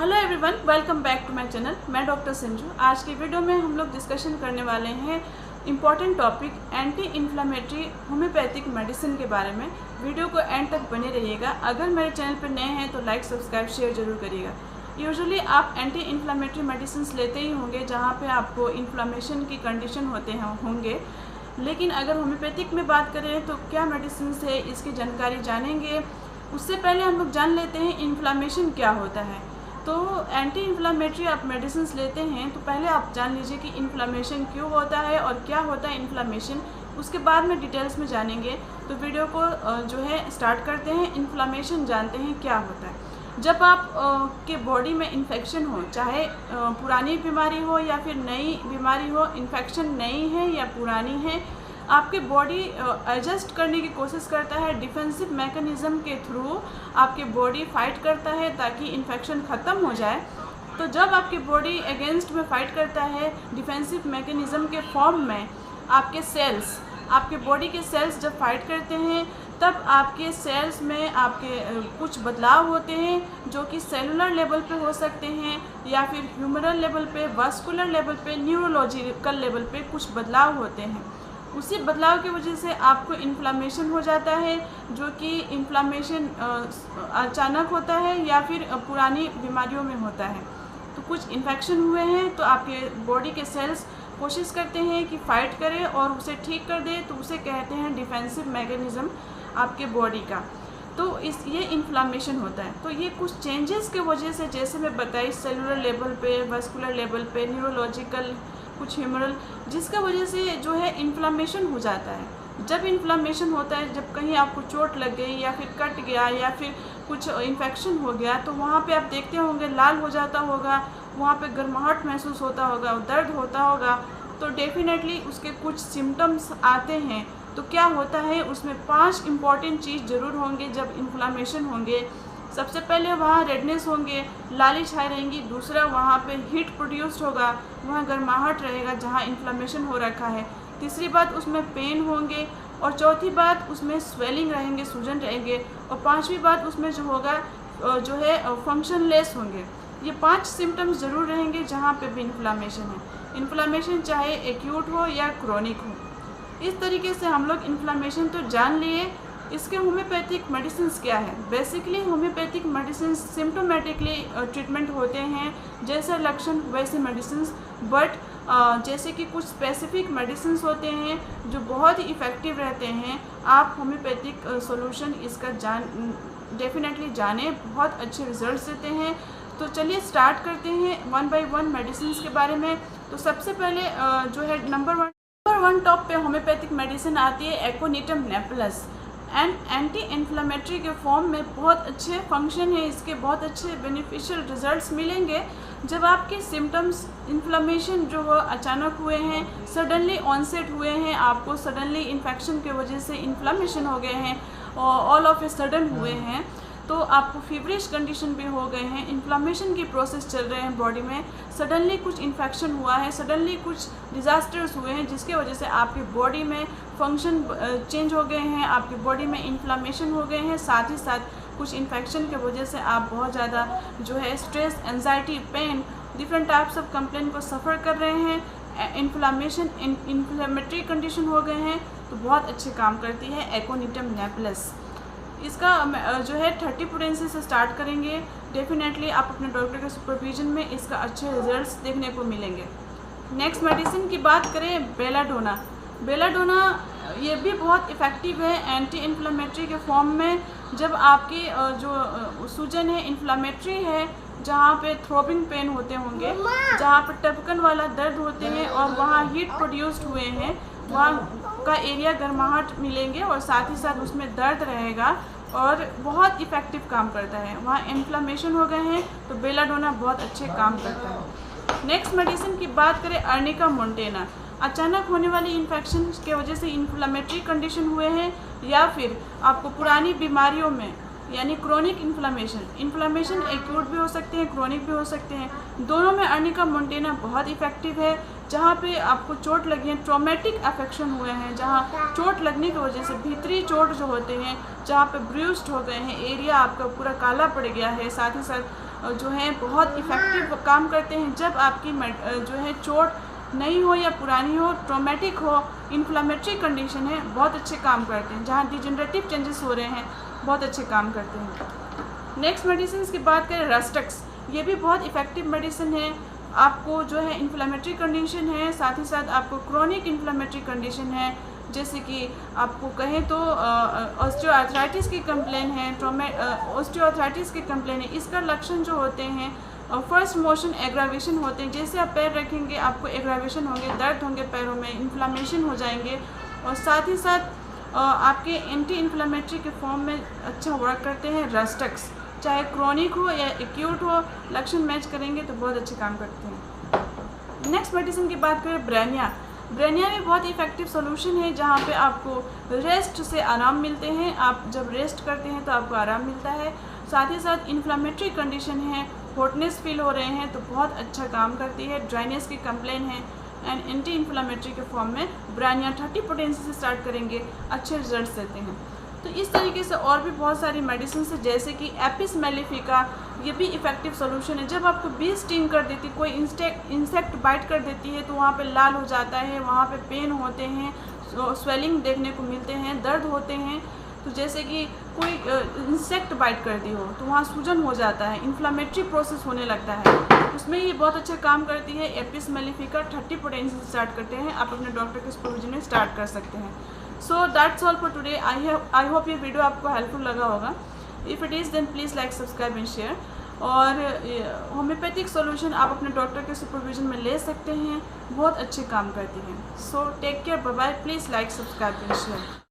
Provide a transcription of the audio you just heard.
Hello everyone, welcome back to my channel. मैं doctor Sanju. आज की वीडियो में हम लोग डिस्कशन करने वाले हैं important topic anti inflammatory homeopathic medicine के बारे में। वीडियो को एंड तक बने रहिएगा। अगर मेरे चैनल पर नए हैं तो लाइक, सब्सक्राइब, शेयर जरूर करिएगा। यूजुअली आप एंटी इन्फ्लामेटरी मेडिसिन लेते ही होंगे जहाँ पे आपको इन्फ्लामेशन की कंडीशन होंगे, लेकिन अगर होम्योपैथिक में बात करें तो क्या मेडिसिन है इसकी जानकारी जानेंगे। उससे पहले हम लोग जान लेते हैं इन्फ्लामेशन क्या होता है। तो एंटी इन्फ्लामेटरी आप मेडिसिन लेते हैं तो पहले आप जान लीजिए कि इन्फ्लामेशन क्यों होता है और क्या होता है इन्फ्लामेशन। उसके बाद में डिटेल्स में जानेंगे। तो वीडियो को जो है स्टार्ट करते हैं। इन्फ्लामेशन जानते हैं क्या होता है। जब आप के बॉडी में इन्फेक्शन हो, चाहे पुरानी बीमारी हो या फिर नई बीमारी हो, इन्फेक्शन नई है या पुरानी है, आपके बॉडी एडजस्ट करने की कोशिश करता है। डिफेंसिव मैकेनिज़्म के थ्रू आपके बॉडी फाइट करता है ताकि इन्फेक्शन ख़त्म हो जाए। तो जब आपकी बॉडी अगेंस्ट में फाइट करता है डिफेंसिव मैकेनिज़्म के फॉर्म में, आपके बॉडी के सेल्स जब फाइट करते हैं तब आपके सेल्स में आपके कुछ बदलाव होते हैं जो कि सेलुलर लेवल पे हो सकते हैं या फिर ह्यूमरल लेवल पे, वास्कुलर लेवल पे, न्यूरोलॉजिकल लेवल पे कुछ बदलाव होते हैं। उसी बदलाव की वजह से आपको इन्फ्लामेशन हो जाता है, जो कि इन्फ्लामेशन अचानक होता है या फिर पुरानी बीमारियों में होता है। तो कुछ इन्फेक्शन हुए हैं तो आपके बॉडी के सेल्स कोशिश करते हैं कि फाइट करें और उसे ठीक कर दे, तो उसे कहते हैं डिफेंसिव मैकेनिज़्म आपके बॉडी का। तो ये इन्फ्लामेशन होता है। तो ये कुछ चेंजेस के वजह से, जैसे मैं बताई, सेलुलर लेवल पे, वास्कुलर लेवल पे, न्यूरोलॉजिकल, कुछ ह्यूमरल, जिसका वजह से जो है इन्फ्लामेशन हो जाता है। जब इन्फ्लामेशन होता है, जब कहीं आपको चोट लग गई या फिर कट गया या फिर कुछ इन्फेक्शन हो गया, तो वहाँ पे आप देखते होंगे लाल हो जाता होगा, वहाँ पे गर्माहट महसूस होता होगा, दर्द होता होगा। तो डेफिनेटली उसके कुछ सिम्टम्स आते हैं। तो क्या होता है, उसमें 5 इम्पॉर्टेंट चीज़ ज़रूर होंगे जब इन्फ्लामेशन होंगे। सबसे पहले वहाँ रेडनेस होंगे, लाली छाई रहेंगी। दूसरा, वहाँ पे हीट प्रोड्यूस्ड होगा, वहाँ गर्माहट रहेगा जहाँ इन्फ्लामेशन हो रखा है। तीसरी बात, उसमें पेन होंगे। और चौथी बात, उसमें स्वेलिंग रहेंगे, सूजन रहेंगे। और पांचवी बात, उसमें जो होगा जो है फंक्शनलेस होंगे। ये 5 सिम्टम्स ज़रूर रहेंगे जहाँ पे भी इन्फ्लामेशन है। इन्फ्लामेशन चाहे एक्यूट हो या क्रोनिक हो। इस तरीके से हम लोग इन्फ्लामेशन तो जान लिए। इसके होम्योपैथिक मेडिसिन क्या है? Basically homeopathic medicine symptomatically treatment होते हैं, जैसे लक्षण वैसे मेडिसिन। बट जैसे कि कुछ स्पेसिफिक मेडिसिन होते हैं जो बहुत ही इफ़ेक्टिव रहते हैं। आप होम्योपैथिक सॉल्यूशन इसका डेफिनेटली जानें, बहुत अच्छे रिजल्ट्स देते हैं। तो चलिए स्टार्ट करते हैं 1 बाय 1 मेडिसिन के बारे में। तो सबसे पहले जो है नंबर 1 टॉप पे होम्योपैथिक मेडिसिन आती है एकोनिटम नेप्लस। एंड एंटी इन्फ्लामेटरी के फॉर्म में बहुत अच्छे फंक्शन है इसके, बहुत अच्छे बेनिफिशियल रिजल्ट्स मिलेंगे जब आपके सिम्टम्स इन्फ्लामेशन जो हो अचानक हुए हैं, सडनली ऑनसेट हुए हैं, आपको सडनली इन्फेक्शन के वजह से इन्फ्लामेशन हो गए हैं और ऑल ऑफ ए सडन हुए हैं। तो आपको फीवरिश कंडीशन भी हो गए हैं, इन्फ्लामेशन की प्रोसेस चल रहे हैं बॉडी में, सडनली कुछ इन्फेक्शन हुआ है, सडनली कुछ डिज़ास्टर्स हुए हैं जिसके वजह से आपकी बॉडी में फंक्शन चेंज हो गए हैं, आपकी बॉडी में इन्फ्लामेशन हो गए हैं, साथ ही साथ कुछ इन्फेक्शन की वजह से आप बहुत ज़्यादा जो है stress, anxiety, pain, different types of complain को सफ़र कर रहे हैं। इन्फ्लामेटरी कंडीशन हो गए हैं, तो बहुत अच्छे काम करती है एकोनिटम नेप्लस। इसका जो है 30 पोटेंसी से स्टार्ट करेंगे। डेफिनेटली आप अपने डॉक्टर के सुपरविजन में इसका अच्छे रिजल्ट्स देखने को मिलेंगे। नेक्स्ट मेडिसिन की बात करें, बेलाडोना ये भी बहुत इफ़ेक्टिव है एंटी इन्फ्लामेटरी के फॉर्म में। जब आपकी जो सूजन है इन्फ्लामेटरी है, जहाँ पे थ्रोबिंग पेन होते होंगे, जहाँ पे टपकन वाला दर्द होते हैं और वहाँ हीट प्रोड्यूस्ड हुए हैं, वहाँ का एरिया गर्माहट मिलेंगे और साथ ही साथ उसमें दर्द रहेगा और बहुत इफ़ेक्टिव काम करता है। वहाँ इन्फ्लामेशन हो गए हैं तो बेलाडोना बहुत अच्छे काम करता है। नेक्स्ट मेडिसिन की बात करें, अर्निका मोंटेना। अचानक होने वाली इन्फेक्शन के वजह से इन्फ्लामेटरी कंडीशन हुए हैं या फिर आपको पुरानी बीमारियों में, यानी क्रोनिक इन्फ्लामेशन एक्यूट भी हो सकते हैं, क्रोनिक भी हो सकते हैं। दोनों में अर्निका मोंटेना बहुत इफ़ेक्टिव है। जहाँ पे आपको चोट लगी है, ट्रॉमेटिक अफेक्शन हुए हैं, जहाँ चोट लगने की वजह से भीतरी चोट जो होते हैं, जहाँ पे ब्रूस्ड हो गए हैं, एरिया आपका पूरा काला पड़ गया है, साथ ही साथ जो है बहुत इफ़ेक्टिव काम करते हैं। जब आपकी जो है चोट नई हो या पुरानी हो, ट्रॉमेटिक हो, इन्फ्लामेटरी कंडीशन है, बहुत अच्छे काम करते हैं। जहाँ डिजेनरेटिव चेंजेस हो रहे हैं, बहुत अच्छे काम करते हैं। नेक्स्ट मेडिसिन की बात करें, रेस्टक्स, ये भी बहुत इफ़ेक्टिव मेडिसिन है। आपको जो है इन्फ्लामेटरी कंडीशन है, साथ ही साथ आपको क्रोनिक इन्फ्लामेटरी कंडीशन है, जैसे कि आपको कहें तो ऑस्टियोआर्थराइटिस की कंप्लेन है, ऑस्टियोआर्थराइटिस की कंप्लेन है। इसका लक्षण जो होते हैं, फर्स्ट मोशन एग्रावेशन होते हैं। जैसे आप पैर रखेंगे आपको एग्रावेशन होंगे, दर्द होंगे पैरों में, इन्फ्लामेशन हो जाएंगे। और साथ ही साथ आपके एंटी इन्फ्लामेटरी के फॉर्म में अच्छा वर्क करते हैं रेस्टक्स। चाहे क्रोनिक हो या एक्यूट हो, लक्षण मैच करेंगे तो बहुत अच्छे काम करते हैं। नेक्स्ट मेडिसिन की बात करें, ब्रेनिया। ब्रेनिया भी बहुत इफ़ेक्टिव सोल्यूशन है, जहाँ पे आपको रेस्ट से आराम मिलते हैं। आप जब रेस्ट करते हैं तो आपको आराम मिलता है। साथ ही साथ इन्फ्लामेटरी कंडीशन है, हॉटनेस फील हो रहे हैं तो बहुत अच्छा काम करती है। ड्राइनेस की कंप्लेन है एंड एंटी इन्फ्लामेटरी के फॉर्म में ब्रेनिया 30 पोटेंसी से स्टार्ट करेंगे, अच्छे रिजल्ट्स देते हैं। तो इस तरीके से और भी बहुत सारी मेडिसिन है, जैसे कि एपिस मेलिफिका, ये भी इफ़ेक्टिव सोल्यूशन है। जब आपको बी स्टिंग कर देती, कोई इंसेक्ट बाइट कर देती है तो वहाँ पे लाल हो जाता है, वहाँ पे पेन होते हैं, स्वेलिंग देखने को मिलते हैं, दर्द होते हैं। तो जैसे कि कोई इंसेक्ट बाइट कर दी हो तो वहाँ सूजन हो जाता है, इन्फ्लामेटरी प्रोसेस होने लगता है, उसमें ये बहुत अच्छा काम करती है। एपिस मेलिफिका 30 पोटेंसी से स्टार्ट करते हैं, आप अपने डॉक्टर के सुपरविजन में स्टार्ट कर सकते हैं। So that's all for today. I hope ये वीडियो आपको हेल्पफुल लगा होगा। If it is then please like, subscribe and share. और होम्योपैथिक सॉल्यूशन आप अपने डॉक्टर के सुपरविजन में ले सकते हैं, बहुत अच्छे काम करती हैं। So take care, bye bye. Please like, subscribe and share.